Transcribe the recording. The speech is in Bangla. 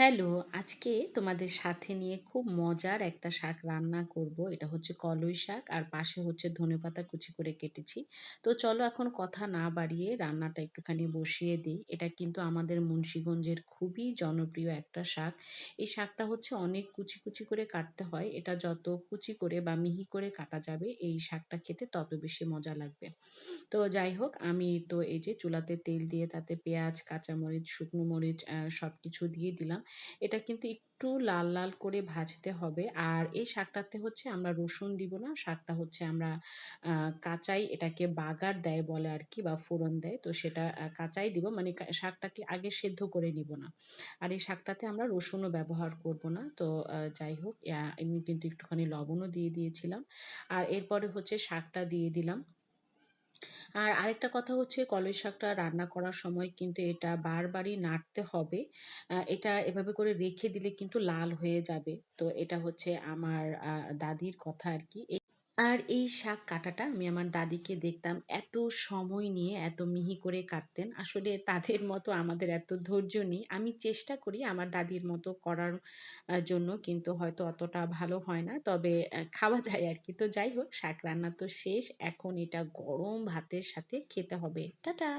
হ্যালো, আজকে তোমাদের সাথে নিয়ে খুব মজার একটা শাক রান্না করব। এটা হচ্ছে কলই শাক আর পাশে হচ্ছে ধনেপাতা কুচি করে কেটেছি। তো চলো এখন কথা না বাড়িয়ে রান্নাটা একটুখানি বসিয়ে দিই। এটা কিন্তু আমাদের মুন্সিগঞ্জের খুবই জনপ্রিয় একটা শাক। এই শাকটা হচ্ছে অনেক কুচি কুচি করে কাটতে হয়। এটা যত কুচি করে বা মিহি করে কাটা যাবে এই শাকটা খেতে তত বেশি মজা লাগবে। তো যাই হোক, আমি তো এই যে চুলাতে তেল দিয়ে তাতে পেঁয়াজ, কাঁচামরিচ, শুকনো মরিচ সবকিছু দিয়ে দিলাম। এটা কিন্তু একটু লাল, লাল করে ভাজতে হবে। আর এই শাকটাতে হচ্ছে আমরা রসুন দিব না। শাকটা হচ্ছে আমরা আ কাঁচাই এটাকে বাগার দেয় বলে আরকি বা ফোড়ন দেয়। তো সেটা কাঁচাই দিব। মানে শাকটাকে আগে সেদ্ধ করে নিব না। আর এই শাকটাতে আমরা রসুনও ব্যবহার করব না। তো যাই হোক, আমি কিন্তু একটুখানি লবণও দিয়ে দিয়েছিলাম। আর এরপরে হচ্ছে শাকটা দিয়ে দিলাম। আর আরেকটা কথা হচ্ছে কলই শাকটা রান্না করার সময় কিন্তু এটা বারবারই নাড়তে হবে। এটা এভাবে করে রেখে দিলে কিন্তু লাল হয়ে যাবে। তো এটা হচ্ছে আমার দাদির কথা আরকি। আর এই শাক কাটাটা আমি আমার দাদিকে দেখতাম এত সময় নিয়ে এত মিহি করে কাটতেন। আসলে তাদের মতো আমাদের এত ধৈর্য নেই। আমি চেষ্টা করি আমার দাদির মতো করার জন্য, কিন্তু হয়তো অতটা ভালো হয় না। তবে খাওয়া যায় আরকি। তো যাই হোক, শাক রান্না তো শেষ। এখন এটা গরম ভাতের সাথে খেতে হবে। টাটা!